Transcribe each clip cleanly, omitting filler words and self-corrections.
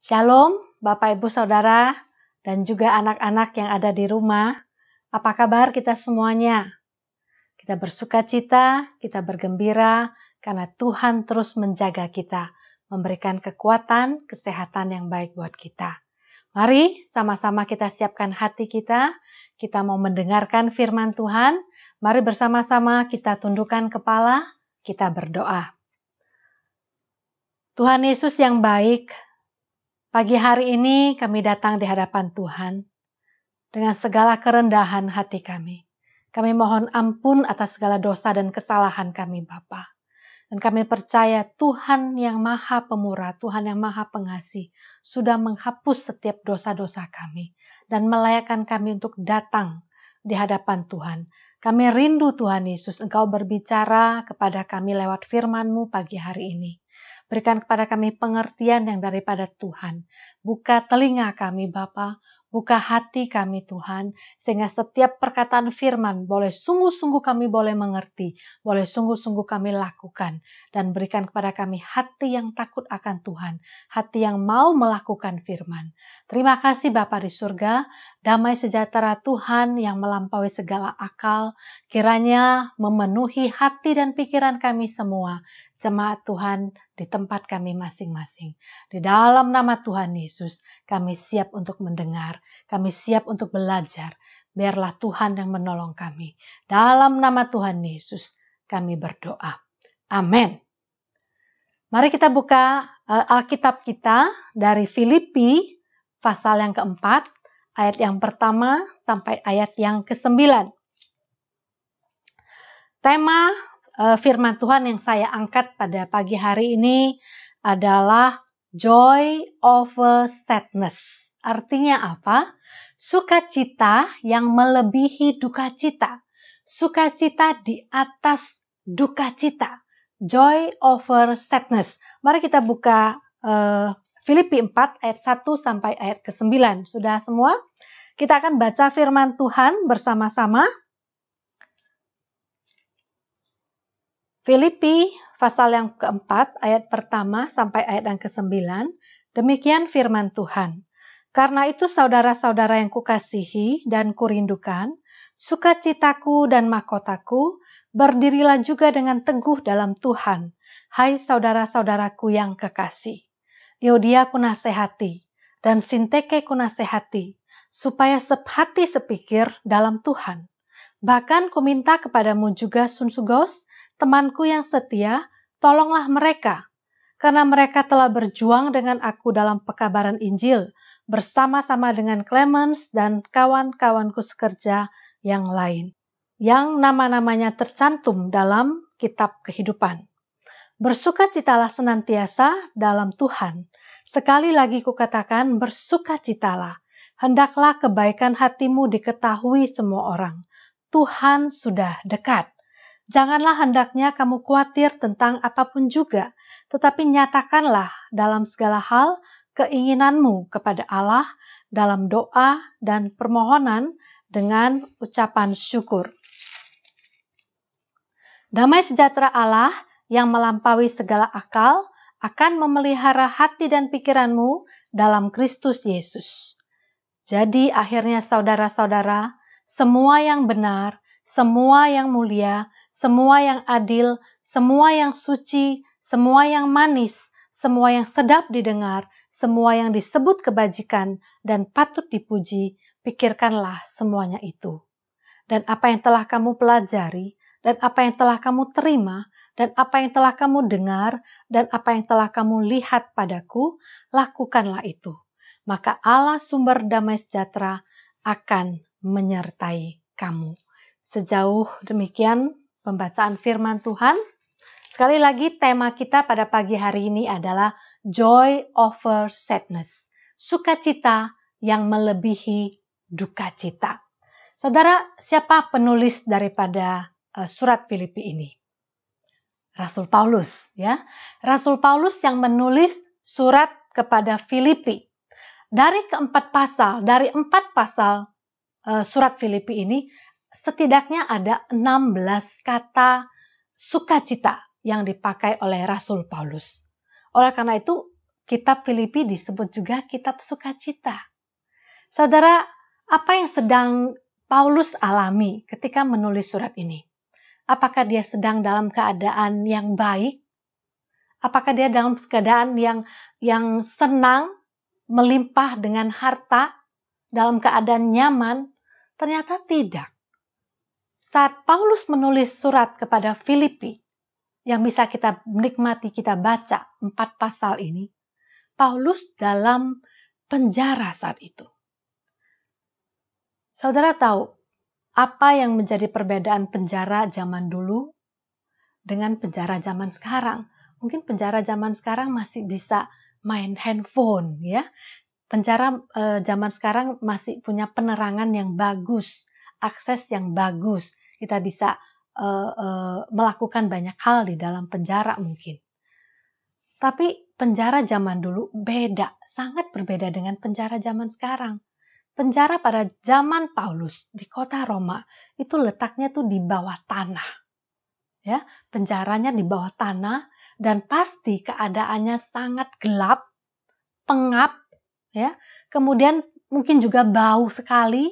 Shalom, Bapak Ibu Saudara, dan juga anak-anak yang ada di rumah. Apa kabar kita semuanya? Kita bersuka cita, kita bergembira, karena Tuhan terus menjaga kita, memberikan kekuatan, kesehatan yang baik buat kita. Mari sama-sama kita siapkan hati kita mau mendengarkan firman Tuhan. Mari bersama-sama kita tundukkan kepala, kita berdoa. Tuhan Yesus yang baik, pagi hari ini kami datang di hadapan Tuhan dengan segala kerendahan hati kami. Kami mohon ampun atas segala dosa dan kesalahan kami, Bapa. Dan kami percaya Tuhan yang Maha Pemurah, Tuhan yang Maha Pengasih, sudah menghapus setiap dosa-dosa kami dan melayakkan kami untuk datang di hadapan Tuhan. Kami rindu Tuhan Yesus, Engkau berbicara kepada kami lewat firman-Mu pagi hari ini. Berikan kepada kami pengertian yang daripada Tuhan. Buka telinga kami Bapa, buka hati kami Tuhan, sehingga setiap perkataan firman boleh sungguh-sungguh kami boleh mengerti, boleh sungguh-sungguh kami lakukan, dan berikan kepada kami hati yang takut akan Tuhan, hati yang mau melakukan firman. Terima kasih Bapa di surga, damai sejahtera Tuhan yang melampaui segala akal, kiranya memenuhi hati dan pikiran kami semua, jemaat Tuhan di tempat kami masing-masing. Di dalam nama Tuhan Yesus, kami siap untuk mendengar, kami siap untuk belajar. Biarlah Tuhan yang menolong kami. Dalam nama Tuhan Yesus, kami berdoa. Amin. Mari kita buka Alkitab kita dari Filipi, pasal yang keempat, ayat yang pertama sampai ayat yang ke-9. Tema firman Tuhan yang saya angkat pada pagi hari ini adalah joy over sadness. Artinya apa? Sukacita yang melebihi duka cita. Sukacita di atas duka cita. Joy over sadness. Mari kita buka Filipi 4 ayat 1 sampai ayat ke-9. Sudah semua? Kita akan baca firman Tuhan bersama-sama. Filipi pasal yang keempat, ayat pertama sampai ayat yang ke-9, demikian firman Tuhan. Karena itu saudara-saudara yang kukasihi dan kurindukan, sukacitaku dan mahkotaku, berdirilah juga dengan teguh dalam Tuhan. Hai saudara-saudaraku yang kekasih. Euodia kunasehati, dan Sinteke kunasehati, supaya sepihati sepikir dalam Tuhan. Bahkan kuminta kepadamu juga Sunsugos, temanku yang setia, tolonglah mereka, karena mereka telah berjuang dengan aku dalam pekabaran Injil, bersama-sama dengan Clemens dan kawan-kawanku sekerja yang lain, yang nama-namanya tercantum dalam kitab kehidupan. Bersukacitalah senantiasa dalam Tuhan. Sekali lagi kukatakan, bersukacitalah. Hendaklah kebaikan hatimu diketahui semua orang. Tuhan sudah dekat. Janganlah hendaknya kamu khawatir tentang apapun juga, tetapi nyatakanlah dalam segala hal keinginanmu kepada Allah dalam doa dan permohonan dengan ucapan syukur. Damai sejahtera Allah yang melampaui segala akal akan memelihara hati dan pikiranmu dalam Kristus Yesus. Jadi akhirnya saudara-saudara, semua yang benar, semua yang mulia, semua yang adil, semua yang suci, semua yang manis, semua yang sedap didengar, semua yang disebut kebajikan dan patut dipuji, pikirkanlah semuanya itu. Dan apa yang telah kamu pelajari, dan apa yang telah kamu terima, dan apa yang telah kamu dengar, dan apa yang telah kamu lihat padaku, lakukanlah itu. Maka Allah sumber damai sejahtera akan menyertai kamu. Sejauh demikian pembacaan firman Tuhan. Sekali lagi tema kita pada pagi hari ini adalah joy over sadness. Sukacita yang melebihi duka cita. Saudara, siapa penulis daripada surat Filipi ini? Rasul Paulus, ya. Rasul Paulus yang menulis surat kepada Filipi. Dari empat pasal surat Filipi ini, setidaknya ada 16 kata sukacita yang dipakai oleh Rasul Paulus. Oleh karena itu, kitab Filipi disebut juga kitab sukacita. Saudara, apa yang sedang Paulus alami ketika menulis surat ini? Apakah dia sedang dalam keadaan yang baik? Apakah dia dalam keadaan yang senang, melimpah dengan harta, dalam keadaan nyaman? Ternyata tidak. Saat Paulus menulis surat kepada Filipi, yang bisa kita nikmati, kita baca 4 pasal ini, Paulus dalam penjara saat itu. Saudara tahu apa yang menjadi perbedaan penjara zaman dulu dengan penjara zaman sekarang? Mungkin penjara zaman sekarang masih bisa main handphone, ya. Penjara zaman sekarang masih punya penerangan yang bagus, akses yang bagus. Kita bisa melakukan banyak hal di dalam penjara mungkin. Tapi penjara zaman dulu beda, sangat berbeda dengan penjara zaman sekarang. Penjara pada zaman Paulus di kota Roma itu letaknya tuh di bawah tanah. Ya, penjaranya di bawah tanah dan pasti keadaannya sangat gelap, pengap, ya. Kemudian mungkin juga bau sekali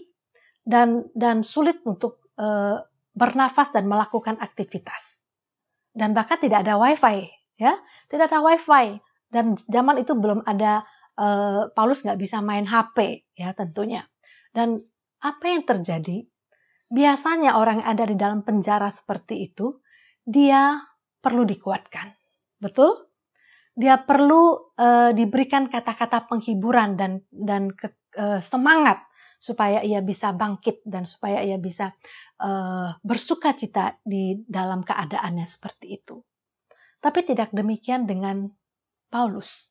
dan sulit untuk bernafas dan melakukan aktivitas. Dan bahkan tidak ada wifi, ya, tidak ada wifi. Dan zaman itu belum ada, Paulus nggak bisa main HP, ya tentunya. Dan apa yang terjadi? Biasanya orang yang ada di dalam penjara seperti itu, dia perlu dikuatkan, betul? Dia perlu diberikan kata-kata penghiburan dan semangat supaya ia bisa bangkit dan supaya ia bisa bersukacita di dalam keadaannya seperti itu. Tapi tidak demikian dengan Paulus.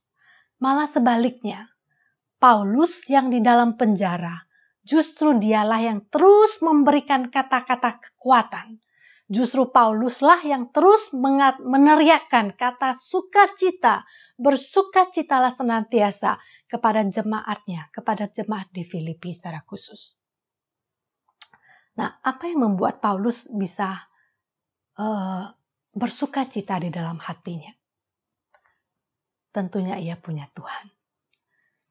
Malah sebaliknya, Paulus yang di dalam penjara, justru dialah yang terus memberikan kata-kata kekuatan. Justru Pauluslah yang terus meneriakkan kata sukacita, bersukacitalah senantiasa kepada jemaatnya, kepada jemaat di Filipi secara khusus. Nah, apa yang membuat Paulus bisa bersukacita di dalam hatinya? Tentunya ia punya Tuhan.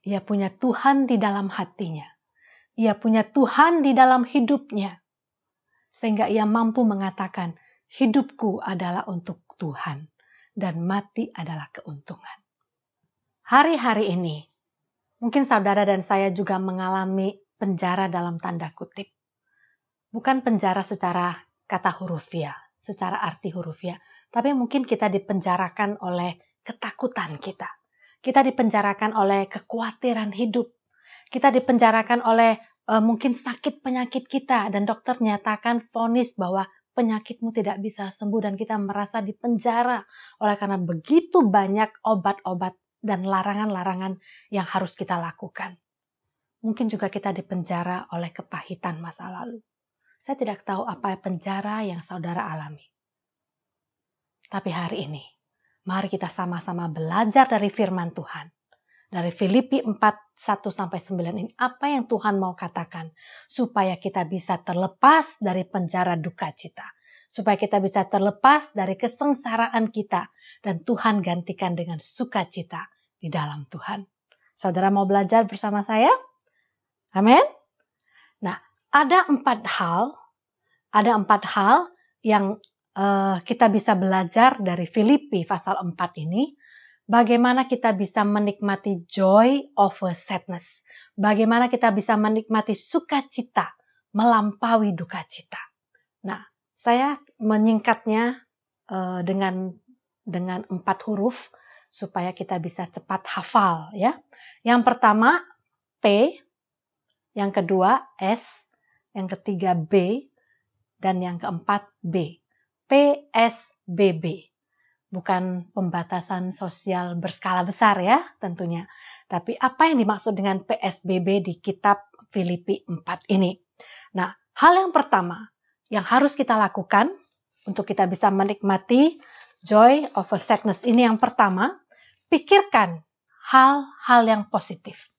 Ia punya Tuhan di dalam hatinya. Ia punya Tuhan di dalam hidupnya. Sehingga ia mampu mengatakan, hidupku adalah untuk Tuhan dan mati adalah keuntungan. Hari-hari ini, mungkin saudara dan saya juga mengalami penjara dalam tanda kutip. Bukan penjara secara kata hurufiah, secara arti hurufiah, tapi mungkin kita dipenjarakan oleh ketakutan kita. Kita dipenjarakan oleh kekhawatiran hidup. Kita dipenjarakan oleh mungkin sakit penyakit kita dan dokter nyatakan vonis bahwa penyakitmu tidak bisa sembuh dan kita merasa dipenjara oleh karena begitu banyak obat-obat dan larangan-larangan yang harus kita lakukan. Mungkin juga kita dipenjara oleh kepahitan masa lalu. Saya tidak tahu apa penjara yang saudara alami. Tapi hari ini, mari kita sama-sama belajar dari firman Tuhan. Dari Filipi 4, 1-9 ini, apa yang Tuhan mau katakan? Supaya kita bisa terlepas dari penjara duka cita. Supaya kita bisa terlepas dari kesengsaraan kita. Dan Tuhan gantikan dengan sukacita di dalam Tuhan. Saudara mau belajar bersama saya? Amin? Nah, ada 4 hal yang kita bisa belajar dari Filipi pasal 4 ini. Bagaimana kita bisa menikmati joy over sadness. Bagaimana kita bisa menikmati sukacita melampaui duka cita. Nah, saya menyingkatnya dengan 4 huruf supaya kita bisa cepat hafal, ya. Yang pertama P, yang kedua S, yang ketiga B, dan yang keempat B. PSBB. Bukan pembatasan sosial berskala besar ya tentunya. Tapi apa yang dimaksud dengan PSBB di kitab Filipi 4 ini? Nah, hal yang pertama yang harus kita lakukan untuk kita bisa menikmati joy over sadness ini, yang pertama, pikirkan hal-hal yang positif.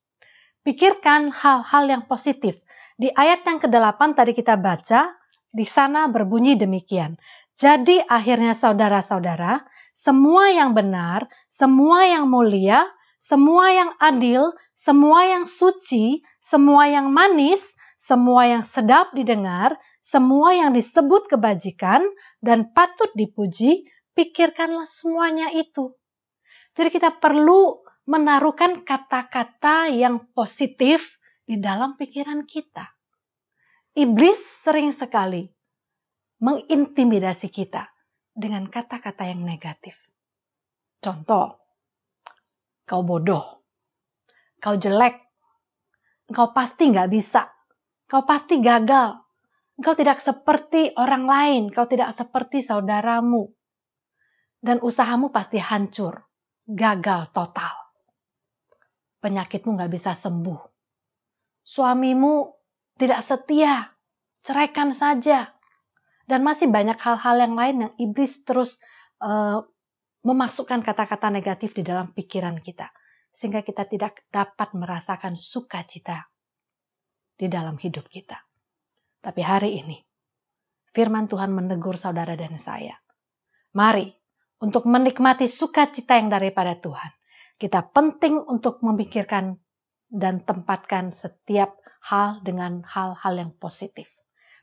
Pikirkan hal-hal yang positif. Di ayat yang ke-8 tadi kita baca, di sana berbunyi demikian. Jadi akhirnya saudara-saudara, semua yang benar, semua yang mulia, semua yang adil, semua yang suci, semua yang manis, semua yang sedap didengar, semua yang disebut kebajikan dan patut dipuji, pikirkanlah semuanya itu. Jadi kita perlu menaruhkan kata-kata yang positif di dalam pikiran kita. Iblis sering sekali mengintimidasi kita dengan kata-kata yang negatif. Contoh, kau bodoh, kau jelek, kau pasti nggak bisa, kau pasti gagal, kau tidak seperti orang lain, kau tidak seperti saudaramu, dan usahamu pasti hancur, gagal total. Penyakitmu nggak bisa sembuh, suamimu tidak setia, ceraikan saja, dan masih banyak hal-hal yang lain yang iblis terus memasukkan kata-kata negatif di dalam pikiran kita, sehingga kita tidak dapat merasakan sukacita di dalam hidup kita. Tapi hari ini, firman Tuhan menegur saudara dan saya. Mari, untuk menikmati sukacita yang daripada Tuhan, kita penting untuk memikirkan dan tempatkan setiap hal dengan hal-hal yang positif.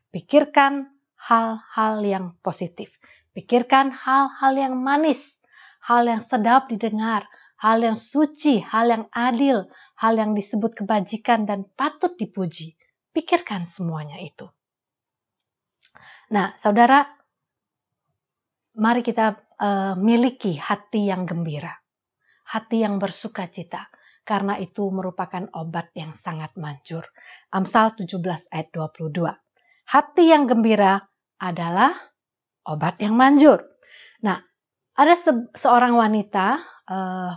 Pikirkan hal-hal yang positif. Pikirkan hal-hal yang manis, hal yang sedap didengar, hal yang suci, hal yang adil, hal yang disebut kebajikan dan patut dipuji. Pikirkan semuanya itu. Nah, saudara, mari kita miliki hati yang gembira, hati yang bersukacita, karena itu merupakan obat yang sangat manjur. Amsal 17 ayat 22. Hati yang gembira adalah obat yang manjur. Nah, ada seorang wanita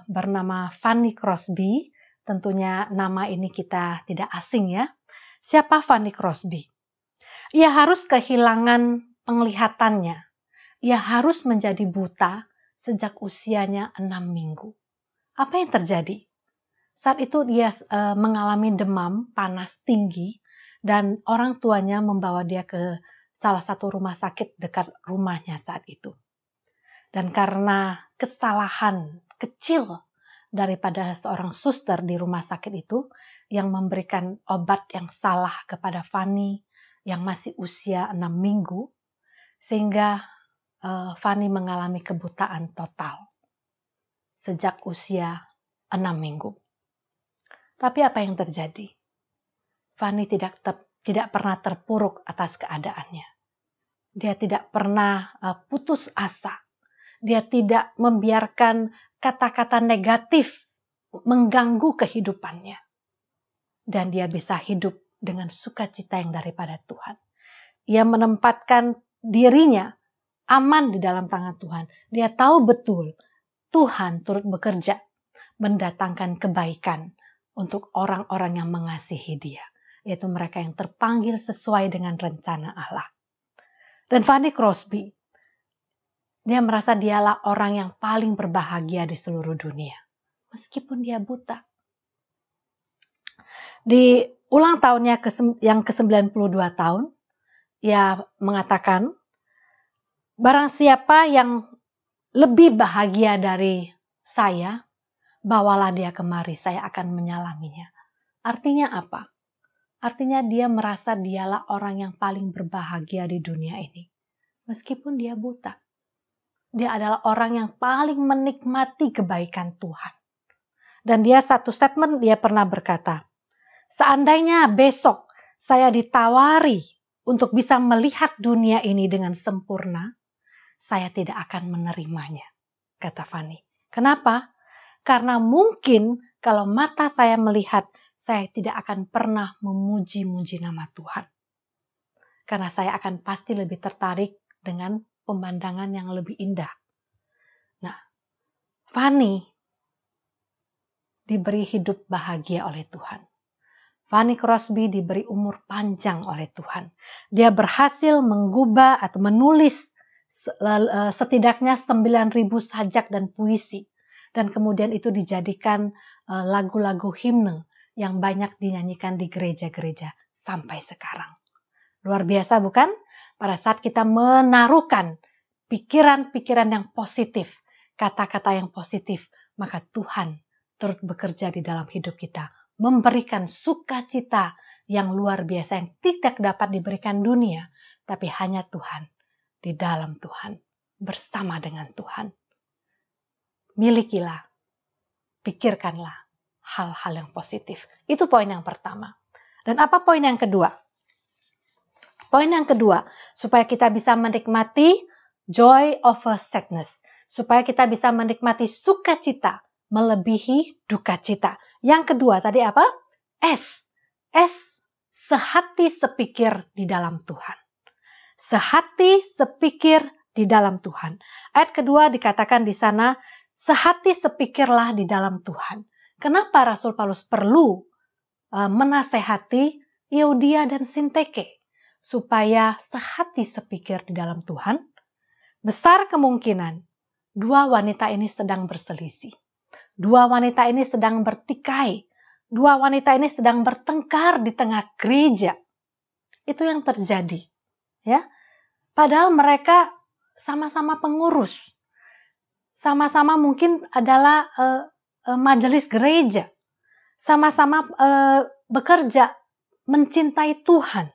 bernama Fanny Crosby. Tentunya nama ini kita tidak asing ya. Siapa Fanny Crosby? Ia harus kehilangan penglihatannya. Ia harus menjadi buta sejak usianya 6 minggu. Apa yang terjadi? Saat itu dia mengalami demam panas tinggi dan orang tuanya membawa dia ke salah satu rumah sakit dekat rumahnya saat itu. Dan karena kesalahan kecil daripada seorang suster di rumah sakit itu yang memberikan obat yang salah kepada Fanny yang masih usia 6 minggu, sehingga Fanny mengalami kebutaan total sejak usia 6 minggu. Tapi apa yang terjadi? Fanny tidak pernah terpuruk atas keadaannya. Dia tidak pernah putus asa. Dia tidak membiarkan kata-kata negatif mengganggu kehidupannya. Dan dia bisa hidup dengan sukacita yang daripada Tuhan. Ia menempatkan dirinya aman di dalam tangan Tuhan. Dia tahu betul Tuhan turut bekerja mendatangkan kebaikan untuk orang-orang yang mengasihi dia. Yaitu mereka yang terpanggil sesuai dengan rencana Allah. Dan Fanny Crosby, dia merasa dialah orang yang paling berbahagia di seluruh dunia. Meskipun dia buta. Di ulang tahunnya yang ke-92 tahun, ia mengatakan, barang siapa yang lebih bahagia dari saya, bawalah dia kemari, saya akan menyalaminya. Artinya apa? Artinya dia merasa dialah orang yang paling berbahagia di dunia ini. Meskipun dia buta. Dia adalah orang yang paling menikmati kebaikan Tuhan. Dan dia satu statement dia pernah berkata, seandainya besok saya ditawari untuk bisa melihat dunia ini dengan sempurna, saya tidak akan menerimanya, kata Fanny. Kenapa? Karena mungkin kalau mata saya melihat, saya tidak akan pernah memuji-muji nama Tuhan. Karena saya akan pasti lebih tertarik dengan pemandangan yang lebih indah. Nah, Fanny diberi hidup bahagia oleh Tuhan. Fanny Crosby diberi umur panjang oleh Tuhan. Dia berhasil menggubah atau menulis setidaknya 9.000 sajak dan puisi. Dan kemudian itu dijadikan lagu-lagu himne yang banyak dinyanyikan di gereja-gereja sampai sekarang. Luar biasa bukan? Pada saat kita menaruhkan pikiran-pikiran yang positif, kata-kata yang positif, maka Tuhan turut bekerja di dalam hidup kita, memberikan sukacita yang luar biasa yang tidak dapat diberikan dunia, tapi hanya Tuhan, di dalam Tuhan, bersama dengan Tuhan. Milikilah, pikirkanlah hal-hal yang positif. Itu poin yang pertama. Dan apa poin yang kedua? Poin yang kedua, supaya kita bisa menikmati joy over sadness. Supaya kita bisa menikmati sukacita melebihi duka cita. Yang kedua tadi apa? S. S, sehati sepikir di dalam Tuhan. Sehati sepikir di dalam Tuhan. Ayat kedua dikatakan di sana, sehati sepikirlah di dalam Tuhan. Kenapa Rasul Paulus perlu menasehati Euodia dan Sinteke supaya sehati sepikir di dalam Tuhan? Besar kemungkinan dua wanita ini sedang berselisih. Dua wanita ini sedang bertikai. Dua wanita ini sedang bertengkar di tengah gereja. Itu yang terjadi. Ya, padahal mereka sama-sama pengurus. Sama-sama mungkin adalah majelis gereja. Sama-sama bekerja, mencintai Tuhan.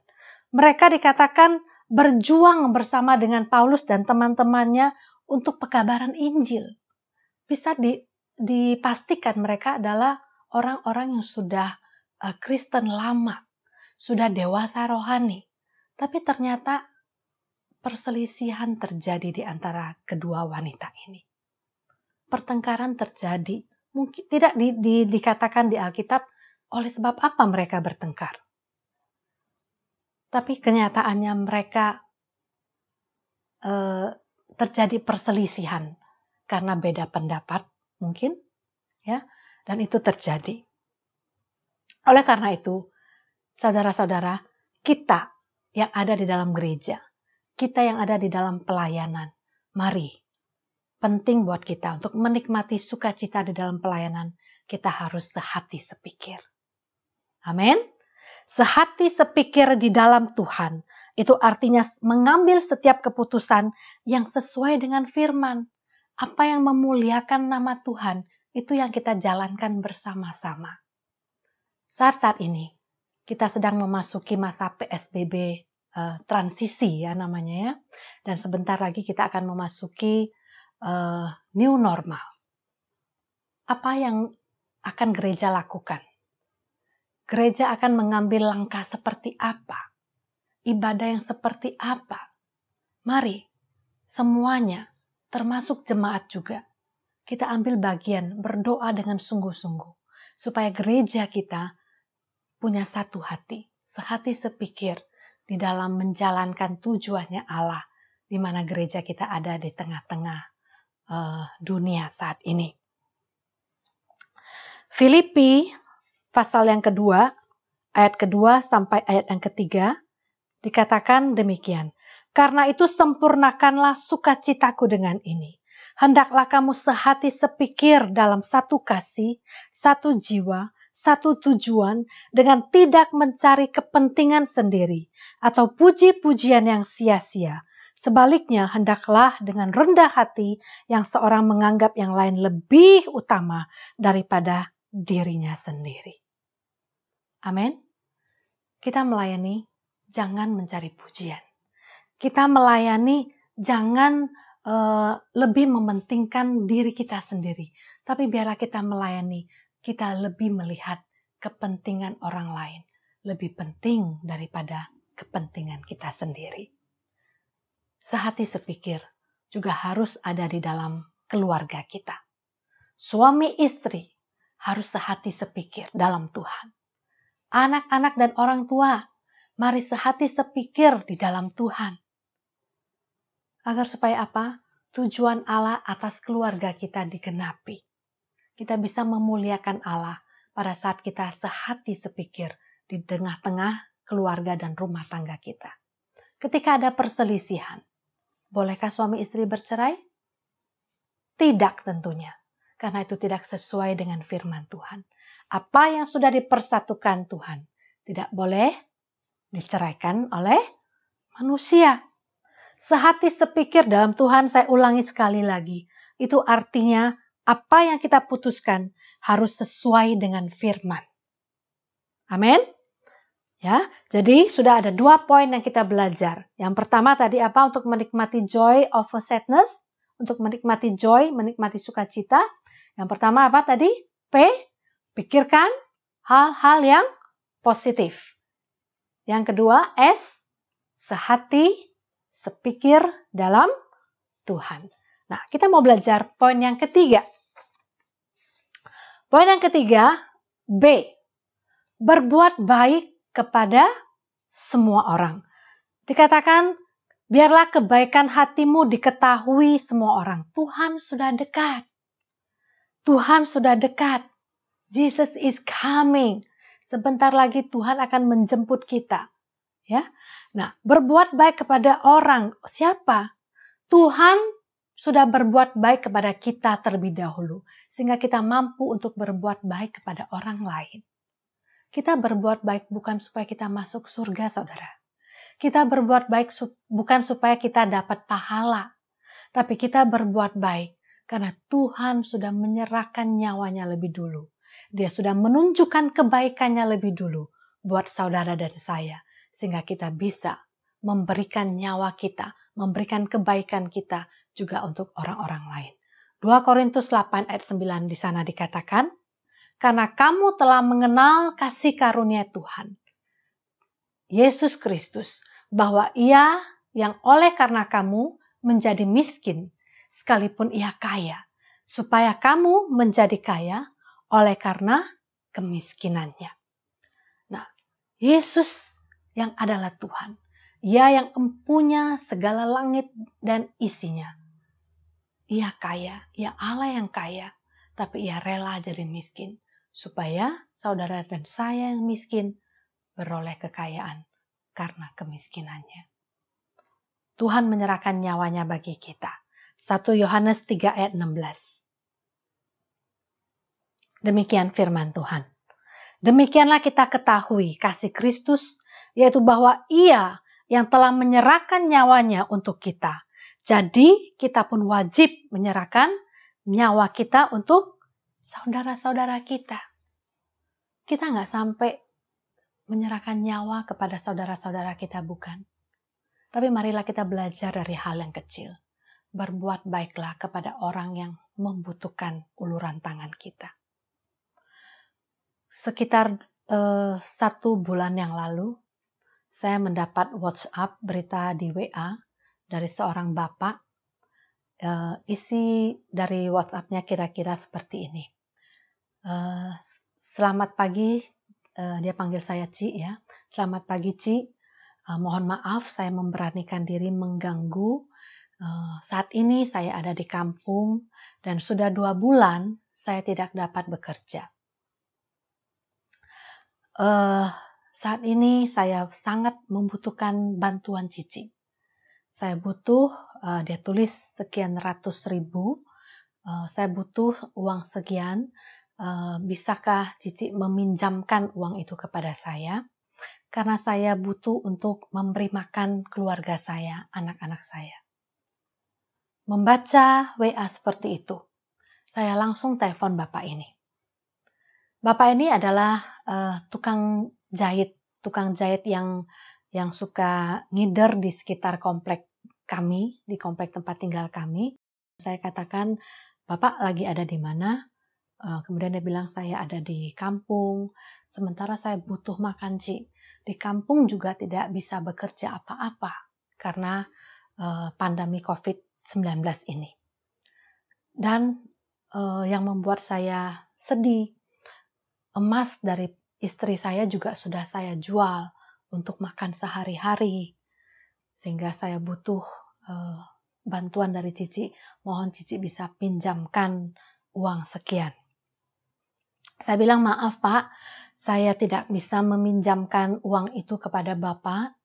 Mereka dikatakan berjuang bersama dengan Paulus dan teman-temannya untuk pekabaran Injil. Bisa dipastikan mereka adalah orang-orang yang sudah Kristen lama, sudah dewasa rohani. Tapi ternyata perselisihan terjadi di antara kedua wanita ini. Pertengkaran terjadi, mungkin tidak dikatakan di Alkitab oleh sebab apa mereka bertengkar. Tapi kenyataannya mereka terjadi perselisihan karena beda pendapat mungkin, ya, dan itu terjadi. Oleh karena itu, saudara-saudara, kita yang ada di dalam gereja, kita yang ada di dalam pelayanan, mari, penting buat kita untuk menikmati sukacita di dalam pelayanan, kita harus sehati sepikir. Amin. Sehati sepikir di dalam Tuhan, itu artinya mengambil setiap keputusan yang sesuai dengan firman. Apa yang memuliakan nama Tuhan, itu yang kita jalankan bersama-sama. Saat-saat ini, kita sedang memasuki masa PSBB transisi ya namanya ya. Dan sebentar lagi kita akan memasuki new normal. Apa yang akan gereja lakukan? Gereja akan mengambil langkah seperti apa? Ibadah yang seperti apa? Mari, semuanya, termasuk jemaat juga, kita ambil bagian berdoa dengan sungguh-sungguh, supaya gereja kita punya satu hati, sehati sepikir di dalam menjalankan tujuannya Allah, di mana gereja kita ada di tengah-tengah dunia saat ini. Filipi pasal yang kedua, ayat kedua sampai ayat yang ketiga, dikatakan demikian. Karena itu sempurnakanlah sukacitaku dengan ini. Hendaklah kamu sehati sepikir dalam satu kasih, satu jiwa, satu tujuan, dengan tidak mencari kepentingan sendiri, atau puji-pujian yang sia-sia. Sebaliknya, hendaklah dengan rendah hati yang seorang menganggap yang lain lebih utama daripada dirinya sendiri. Amin. Kita melayani, jangan mencari pujian. Kita melayani, jangan lebih mementingkan diri kita sendiri. Tapi biarlah kita melayani, kita lebih melihat kepentingan orang lain. Lebih penting daripada kepentingan kita sendiri. Sehati sepikir juga harus ada di dalam keluarga kita. Suami istri harus sehati sepikir dalam Tuhan. Anak-anak dan orang tua, mari sehati sepikir di dalam Tuhan. Agar supaya apa? Tujuan Allah atas keluarga kita digenapi. Kita bisa memuliakan Allah pada saat kita sehati sepikir di tengah-tengah keluarga dan rumah tangga kita. Ketika ada perselisihan, bolehkah suami istri bercerai? Tidak tentunya. Karena itu tidak sesuai dengan firman Tuhan. Apa yang sudah dipersatukan Tuhan tidak boleh diceraikan oleh manusia. Sehati sepikir dalam Tuhan, saya ulangi sekali lagi. Itu artinya apa yang kita putuskan harus sesuai dengan firman. Amin. Ya, jadi sudah ada 2 poin yang kita belajar. Yang pertama tadi apa? Untuk menikmati joy over sadness, untuk menikmati joy, menikmati sukacita. Yang pertama apa tadi? P, pikirkan hal-hal yang positif. Yang kedua, S, sehati, sepikir dalam Tuhan. Nah, kita mau belajar poin yang ketiga. Poin yang ketiga, B, berbuat baik kepada semua orang. Dikatakan, biarlah kebaikan hatimu diketahui semua orang. Tuhan sudah dekat. Tuhan sudah dekat. Jesus is coming. Sebentar lagi Tuhan akan menjemput kita. Ya. Nah, berbuat baik kepada orang. Siapa? Tuhan sudah berbuat baik kepada kita terlebih dahulu. Sehingga kita mampu untuk berbuat baik kepada orang lain. Kita berbuat baik bukan supaya kita masuk surga, saudara. Kita berbuat baik bukan supaya kita dapat pahala. Tapi kita berbuat baik karena Tuhan sudah menyerahkan nyawanya lebih dulu. Dia sudah menunjukkan kebaikannya lebih dulu buat saudara dan saya. Sehingga kita bisa memberikan nyawa kita, memberikan kebaikan kita juga untuk orang-orang lain. 2 Korintus 8 ayat 9 di sana dikatakan, karena kamu telah mengenal kasih karunia Tuhan, Yesus Kristus, bahwa Ia yang oleh karena kamu menjadi miskin, sekalipun Ia kaya, supaya kamu menjadi kaya oleh karena kemiskinannya. Nah, Yesus yang adalah Tuhan, Ia yang empunya segala langit dan isinya. Ia kaya, Ia Allah yang kaya, tapi Ia rela jadi miskin, supaya saudara dan saya yang miskin beroleh kekayaan karena kemiskinannya. Tuhan menyerahkan nyawanya bagi kita. 1 Yohanes 3 ayat 16. Demikian firman Tuhan. Demikianlah kita ketahui kasih Kristus, yaitu bahwa Ia yang telah menyerahkan nyawanya untuk kita. Jadi kita pun wajib menyerahkan nyawa kita untuk saudara-saudara kita. Kita nggak sampai menyerahkan nyawa kepada saudara-saudara kita, bukan. Tapi marilah kita belajar dari hal yang kecil. Berbuat baiklah kepada orang yang membutuhkan uluran tangan kita. Sekitar 1 bulan yang lalu, saya mendapat WhatsApp berita di WA dari seorang bapak. Isi dari WhatsApp-nya kira-kira seperti ini. Selamat pagi, dia panggil saya Ci ya. Selamat pagi Ci, mohon maaf saya memberanikan diri mengganggu. Saat ini saya ada di kampung dan sudah 2 bulan saya tidak dapat bekerja. Saat ini saya sangat membutuhkan bantuan Cici. Saya butuh, dia tulis sekian ratus ribu, saya butuh uang sekian, bisakah Cici meminjamkan uang itu kepada saya? Karena saya butuh untuk memberi makan keluarga saya, anak-anak saya. Membaca WA seperti itu, saya langsung telepon bapak ini. Bapak ini adalah tukang jahit yang suka ngider di sekitar komplek kami, di komplek tempat tinggal kami. Saya katakan, Bapak lagi ada di mana? Kemudian dia bilang, saya ada di kampung, sementara saya butuh makan, Ci. Di kampung juga tidak bisa bekerja apa-apa, karena pandemi COVID-19 ini. Dan yang membuat saya sedih, emas dari istri saya juga sudah saya jual untuk makan sehari-hari. Sehingga saya butuh bantuan dari Cici. Mohon Cici bisa pinjamkan uang sekian. Saya bilang, maaf Pak, saya tidak bisa meminjamkan uang itu kepada Bapak.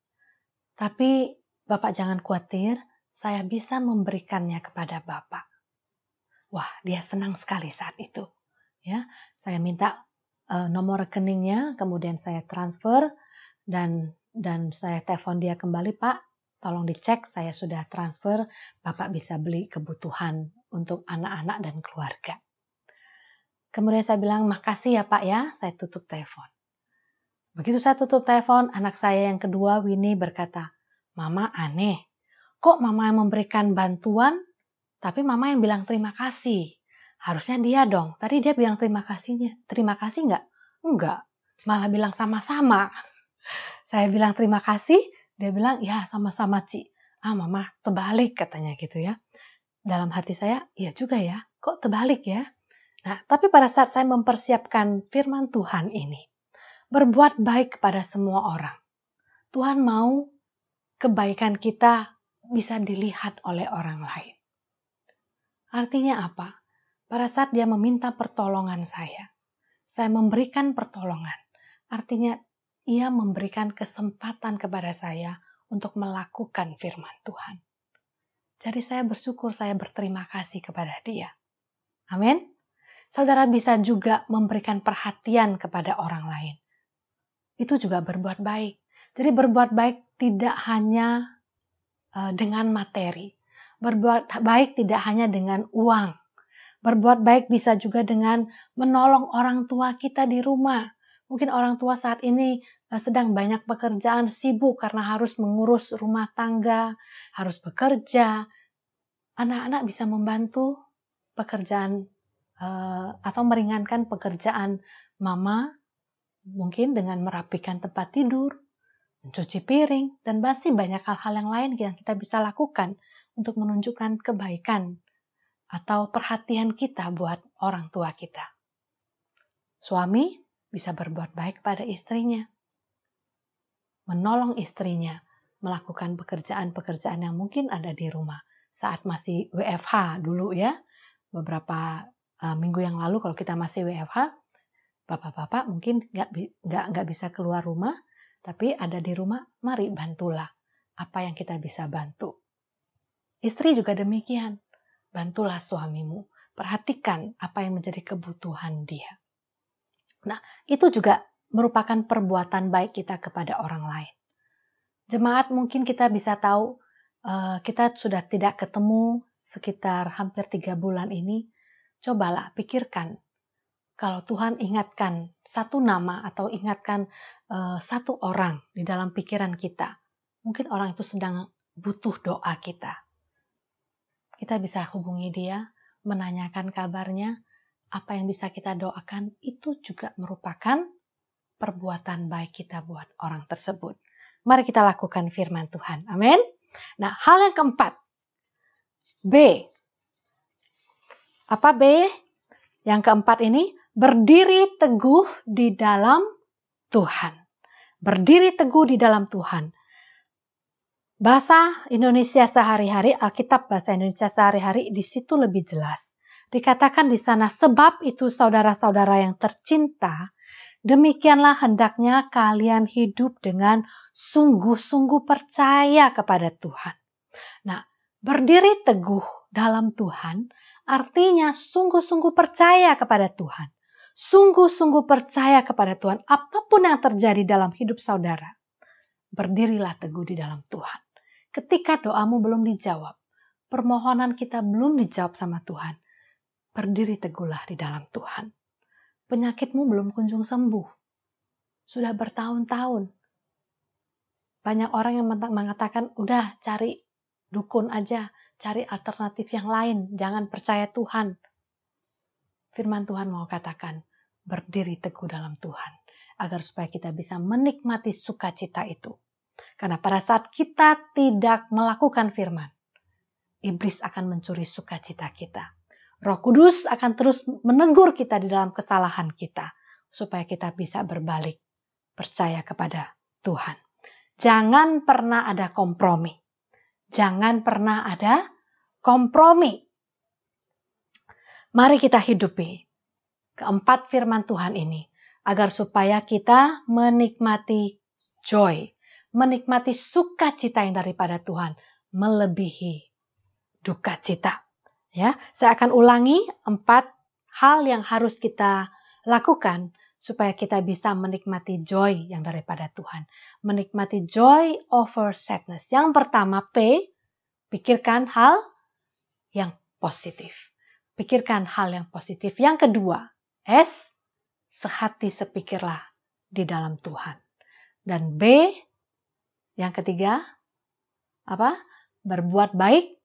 Tapi Bapak jangan khawatir, saya bisa memberikannya kepada Bapak. Wah, dia senang sekali saat itu. Ya, saya minta nomor rekeningnya, kemudian saya transfer dan saya telepon dia kembali, Pak, tolong dicek, saya sudah transfer, Bapak bisa beli kebutuhan untuk anak-anak dan keluarga. Kemudian saya bilang, makasih ya Pak ya, saya tutup telepon. Begitu saya tutup telepon, anak saya yang kedua, Winnie, berkata, Mama aneh, kok Mama yang memberikan bantuan, tapi Mama yang bilang terima kasih. Harusnya dia dong, tadi dia bilang terima kasih nggak? Enggak, malah bilang sama-sama. Saya bilang terima kasih, dia bilang ya sama-sama Ci. Mama terbalik katanya gitu ya. Dalam hati saya, iya juga ya, kok terbalik ya? Nah, tapi pada saat saya mempersiapkan firman Tuhan ini, berbuat baik kepada semua orang. Tuhan mau kebaikan kita bisa dilihat oleh orang lain. Artinya apa? Pada saat dia meminta pertolongan saya memberikan pertolongan. Artinya ia memberikan kesempatan kepada saya untuk melakukan firman Tuhan. Jadi saya bersyukur, saya berterima kasih kepada dia. Amin. Saudara bisa juga memberikan perhatian kepada orang lain. Itu juga berbuat baik. Jadi berbuat baik tidak hanya dengan materi. Berbuat baik tidak hanya dengan uang. Berbuat baik bisa juga dengan menolong orang tua kita di rumah. Mungkin orang tua saat ini sedang banyak pekerjaan, sibuk karena harus mengurus rumah tangga, harus bekerja. Anak-anak bisa membantu pekerjaan atau meringankan pekerjaan mama, mungkin dengan merapikan tempat tidur, mencuci piring, dan masih banyak hal-hal yang lain yang kita bisa lakukan untuk menunjukkan kebaikan atau perhatian kita buat orang tua kita. Suami bisa berbuat baik pada istrinya, menolong istrinya melakukan pekerjaan-pekerjaan yang mungkin ada di rumah saat masih WFH dulu ya. Beberapa minggu yang lalu kalau kita masih WFH, bapak-bapak mungkin nggak bisa keluar rumah, tapi ada di rumah, mari bantulah apa yang kita bisa bantu. Istri juga demikian. Bantulah suamimu, perhatikan apa yang menjadi kebutuhan dia. Nah, itu juga merupakan perbuatan baik kita kepada orang lain. Jemaat mungkin kita bisa tahu, kita sudah tidak ketemu sekitar hampir 3 bulan ini. Cobalah pikirkan, kalau Tuhan ingatkan satu nama atau ingatkan satu orang di dalam pikiran kita, mungkin orang itu sedang butuh doa kita. Kita bisa hubungi dia, menanyakan kabarnya, apa yang bisa kita doakan, itu juga merupakan perbuatan baik kita buat orang tersebut. Mari kita lakukan firman Tuhan. Amin. Nah, hal yang keempat. B. Apa B? Yang keempat ini, berdiri teguh di dalam Tuhan. Berdiri teguh di dalam Tuhan. Bahasa Indonesia sehari-hari, Alkitab bahasa Indonesia sehari-hari di situ lebih jelas. Dikatakan di sana, sebab itu saudara-saudara yang tercinta, demikianlah hendaknya kalian hidup dengan sungguh-sungguh percaya kepada Tuhan. Nah, berdiri teguh dalam Tuhan artinya sungguh-sungguh percaya kepada Tuhan. Sungguh-sungguh percaya kepada Tuhan. Apapun yang terjadi dalam hidup saudara, berdirilah teguh di dalam Tuhan. Ketika doamu belum dijawab, permohonan kita belum dijawab sama Tuhan, berdiri teguhlah di dalam Tuhan. Penyakitmu belum kunjung sembuh. Sudah bertahun-tahun. Banyak orang yang mengatakan, udah cari dukun aja, cari alternatif yang lain, jangan percaya Tuhan. Firman Tuhan mau katakan, berdiri teguh dalam Tuhan, agar supaya kita bisa menikmati sukacita itu. Karena pada saat kita tidak melakukan firman, iblis akan mencuri sukacita kita. Roh Kudus akan terus menegur kita di dalam kesalahan kita, supaya kita bisa berbalik, percaya kepada Tuhan. Jangan pernah ada kompromi. Jangan pernah ada kompromi. Mari kita hidupi keempat firman Tuhan ini, agar supaya kita menikmati joy, menikmati sukacita yang daripada Tuhan, melebihi duka cita. Ya, saya akan ulangi 4 hal yang harus kita lakukan supaya kita bisa menikmati joy yang daripada Tuhan. Menikmati joy over sadness. Yang pertama, P, pikirkan hal yang positif. Pikirkan hal yang positif. Yang kedua, S. Sehati sepikirlah di dalam Tuhan. Dan B. Yang ketiga, apa? Berbuat baik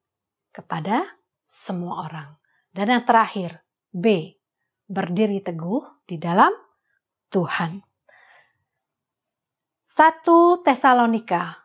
kepada semua orang. Dan yang terakhir, B. Berdiri teguh di dalam Tuhan. 1 Tesalonika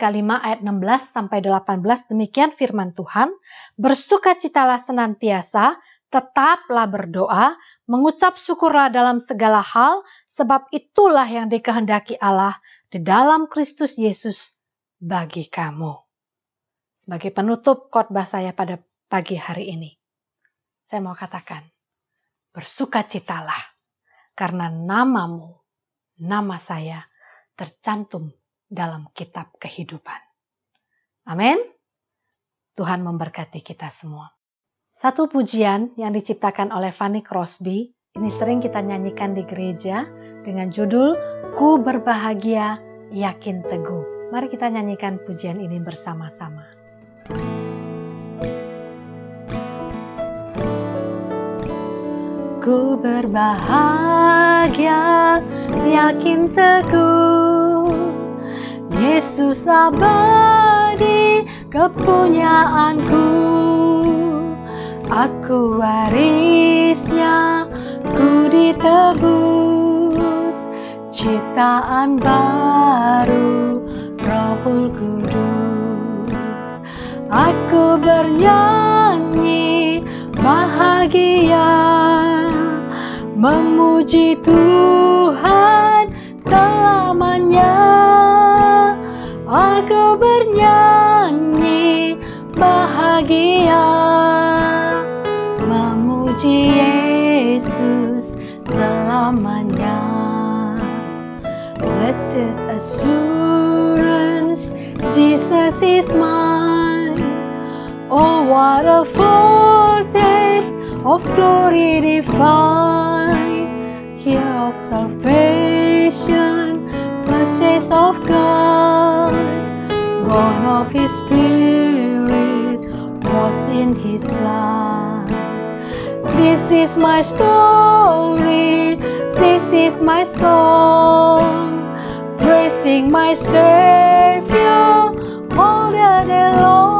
5 ayat 16 sampai 18, demikian firman Tuhan. Bersukacitalah senantiasa, tetaplah berdoa, mengucap syukurlah dalam segala hal, sebab itulah yang dikehendaki Allah di dalam Kristus Yesus bagi kamu. Sebagai penutup khotbah saya pada pagi hari ini, saya mau katakan, bersukacitalah karena namamu, nama saya tercantum dalam kitab kehidupan. Amin. Tuhan memberkati kita semua. Satu pujian yang diciptakan oleh Fanny Crosby, ini sering kita nyanyikan di gereja dengan judul Ku Berbahagia Yakin Teguh. Mari kita nyanyikan pujian ini bersama-sama. Ku berbahagia yakin teguh, Yesus abadi kepunyaanku, aku warisnya, ku ditebus, ciptaan baru Rohul Kudus. Aku bernyanyi bahagia, memuji Tuhan selamanya. Aku bernyanyi bahagia, memuji Yesus selamanya. Blessed assurance, Jesus is mine. Oh, what a foretaste of glory divine, here of salvation, purchase of God, born of His Spirit, washed in His blood. This is my story, this is my song, praising my Savior all the day long.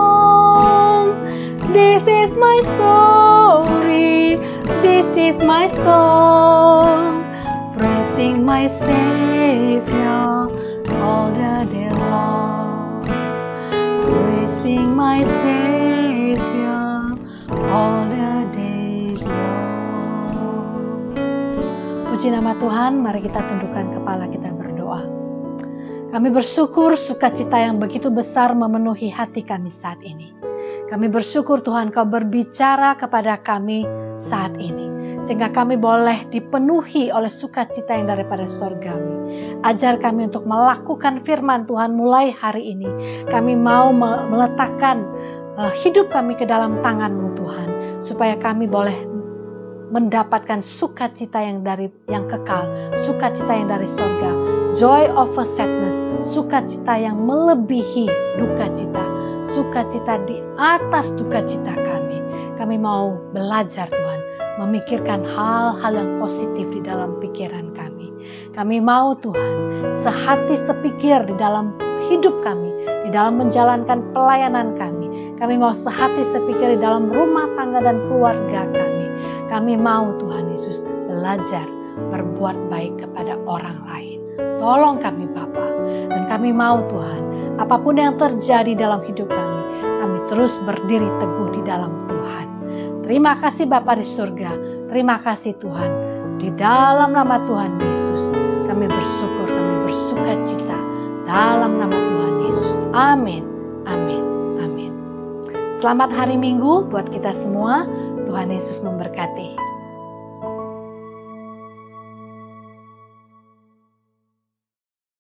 This is my story, this is my song, praising my Savior all the day long. Praising my Savior all the day long. Puji nama Tuhan, mari kita tundukkan kepala kita berdoa. Kami bersyukur sukacita yang begitu besar memenuhi hati kami saat ini. Kami bersyukur Tuhan Kau berbicara kepada kami saat ini, sehingga kami boleh dipenuhi oleh sukacita yang daripada surgawi. Ajar kami untuk melakukan firman Tuhan mulai hari ini. Kami mau meletakkan hidup kami ke dalam tangan-Mu Tuhan, supaya kami boleh mendapatkan sukacita yang kekal, sukacita yang dari surga, joy over sadness, sukacita yang melebihi duka cita, sukacita di atas duka cita kami. Kami mau belajar Tuhan, memikirkan hal-hal yang positif di dalam pikiran kami. Kami mau Tuhan, sehati sepikir di dalam hidup kami, di dalam menjalankan pelayanan kami. Kami mau sehati sepikir di dalam rumah tangga dan keluarga kami. Kami mau Tuhan Yesus belajar berbuat baik kepada orang lain. Tolong kami Bapa, dan kami mau Tuhan, apapun yang terjadi dalam hidup kami terus berdiri teguh di dalam Tuhan. Terima kasih Bapa di surga, terima kasih Tuhan. Di dalam nama Tuhan Yesus, kami bersyukur, kami bersuka cita. Dalam nama Tuhan Yesus. Amin, amin, amin. Selamat hari Minggu buat kita semua. Tuhan Yesus memberkati.